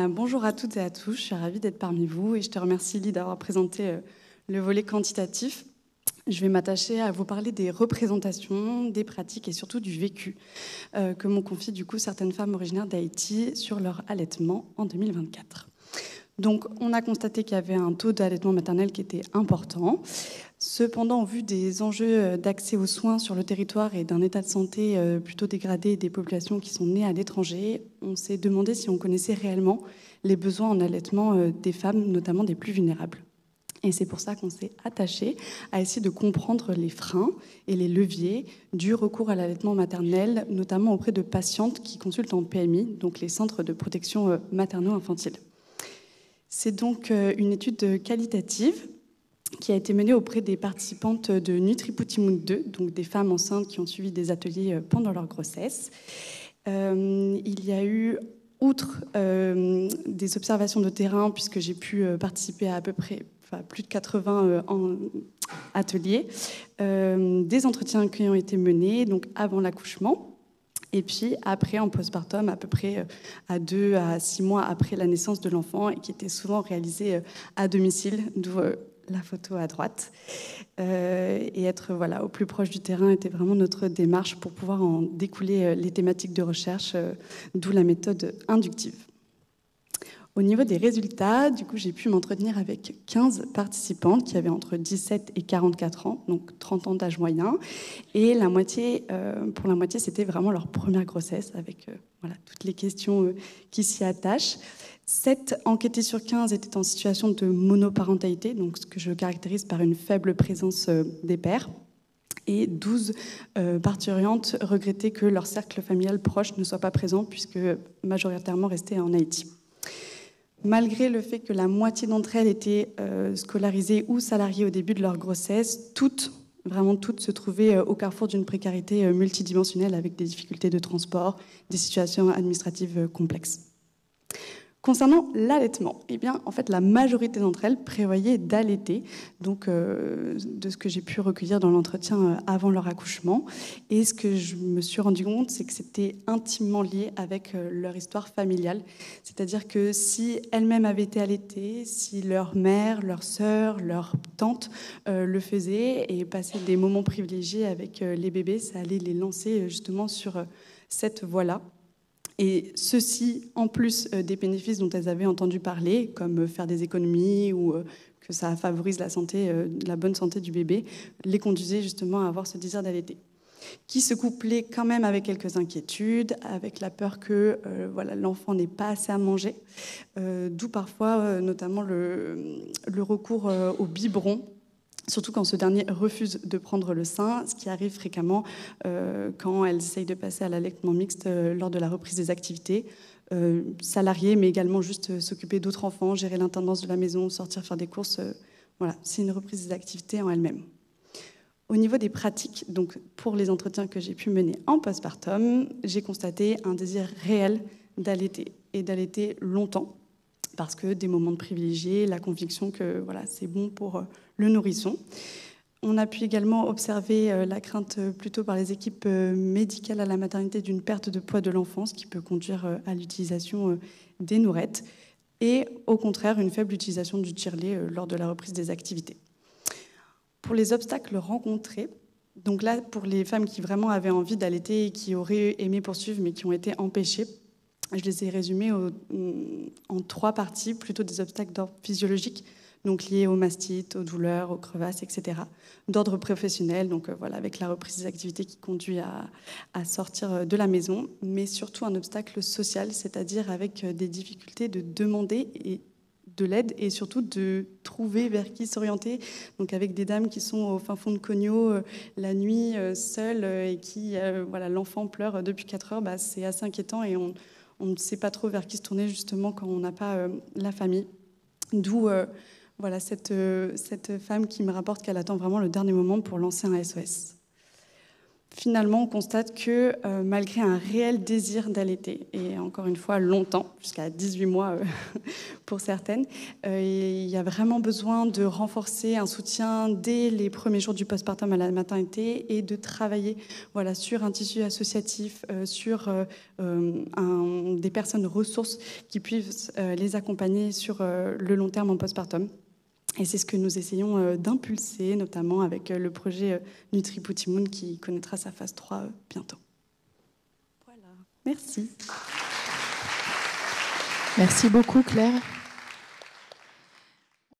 Bonjour à toutes et à tous, je suis ravie d'être parmi vous et je te remercie Lee d'avoir présenté le volet quantitatif. Je vais m'attacher à vous parler des représentations, des pratiques et surtout du vécu que m'ont confié du coup certaines femmes originaires d'Haïti sur leur allaitement en 2024. Donc on a constaté qu'il y avait un taux d'allaitement maternel qui était important. Cependant, au vu des enjeux d'accès aux soins sur le territoire et d'un état de santé plutôt dégradé des populations qui sont nées à l'étranger, on s'est demandé si on connaissait réellement les besoins en allaitement des femmes, notamment des plus vulnérables. Et c'est pour ça qu'on s'est attaché à essayer de comprendre les freins et les leviers du recours à l'allaitement maternel, notamment auprès de patientes qui consultent en PMI, donc les centres de protection materno-infantile. C'est donc une étude qualitative qui a été menée auprès des participantes de Nutripoutimund 2, donc des femmes enceintes qui ont suivi des ateliers pendant leur grossesse. Il y a eu, outre des observations de terrain, puisque j'ai pu participer à peu près plus de 80 ateliers, des entretiens qui ont été menés donc avant l'accouchement. Et puis après, en postpartum, à peu près à 2 à 6 mois après la naissance de l'enfant, et qui étaient souvent réalisés à domicile, d'où la photo à droite. Et être au plus proche du terrain était vraiment notre démarche pour pouvoir en découler les thématiques de recherche, d'où la méthode inductive. Au niveau des résultats, du coup, j'ai pu m'entretenir avec 15 participantes qui avaient entre 17 et 44 ans, donc 30 ans d'âge moyen. Et pour la moitié, c'était vraiment leur première grossesse, avec toutes les questions qui s'y attachent. 7 enquêtés sur 15 étaient en situation de monoparentalité, donc ce que je caractérise par une faible présence des pères. Et 12 parturientes regrettaient que leur cercle familial proche ne soit pas présent, puisque majoritairement resté en Haïti. Malgré le fait que la moitié d'entre elles étaient scolarisées ou salariées au début de leur grossesse, vraiment toutes se trouvaient au carrefour d'une précarité multidimensionnelle avec des difficultés de transport, des situations administratives complexes. Concernant l'allaitement, en fait, la majorité d'entre elles prévoyaient d'allaiter, donc de ce que j'ai pu recueillir dans l'entretien avant leur accouchement. Et ce que je me suis rendu compte, c'est que c'était intimement lié avec leur histoire familiale. C'est-à-dire que si elles-mêmes avaient été allaitées, si leur mère, leur sœur, leur tante le faisaient et passaient des moments privilégiés avec les bébés, ça allait les lancer justement sur cette voie-là. Et ceci, en plus des bénéfices dont elles avaient entendu parler, comme faire des économies ou que ça favorise la bonne santé du bébé, les conduisait justement à avoir ce désir d'allaiter, qui se couplait quand même avec quelques inquiétudes, avec la peur que l'enfant n'ait pas assez à manger, d'où parfois notamment le recours au biberon, surtout quand ce dernier refuse de prendre le sein, ce qui arrive fréquemment quand elles essayent de passer à l'allaitement mixte lors de la reprise des activités, salariées, mais également juste s'occuper d'autres enfants, gérer l'intendance de la maison, sortir faire des courses. C'est une reprise des activités en elle-même. Au niveau des pratiques, donc pour les entretiens que j'ai pu mener en postpartum, j'ai constaté un désir réel d'allaiter, et d'allaiter longtemps, parce que des moments de privilégiés, la conviction que c'est bon pour le nourrisson. On a pu également observer la crainte plutôt par les équipes médicales à la maternité d'une perte de poids de l'enfant, ce qui peut conduire à l'utilisation des nourettes, et au contraire une faible utilisation du tire-lait lors de la reprise des activités. Pour les obstacles rencontrés, donc là pour les femmes qui vraiment avaient envie d'allaiter et qui auraient aimé poursuivre mais qui ont été empêchées, je les ai résumés en 3 parties, plutôt des obstacles d'ordre physiologique, donc liés aux mastites, aux douleurs, aux crevasses, etc. D'ordre professionnel, donc avec la reprise des activités qui conduit à sortir de la maison, mais surtout un obstacle social, c'est-à-dire avec des difficultés de demander de l'aide et surtout de trouver vers qui s'orienter, donc avec des dames qui sont au fin fond de Cogno la nuit, seules, et qui, l'enfant pleure depuis 4 heures, c'est assez inquiétant et on ne sait pas trop vers qui se tourner justement quand on n'a pas la famille. D'où cette femme qui me rapporte qu'elle attend vraiment le dernier moment pour lancer un SOS. finalement, on constate que malgré un réel désir d'allaiter, et encore une fois longtemps, jusqu'à 18 mois pour certaines, il y a vraiment besoin de renforcer un soutien dès les premiers jours du postpartum à la maternité et de travailler sur un tissu associatif, sur des personnes ressources qui puissent les accompagner sur le long terme en postpartum. Et c'est ce que nous essayons d'impulser, notamment avec le projet Nutri-Putimoon qui connaîtra sa phase 3 bientôt. Voilà, merci. Merci beaucoup Claire.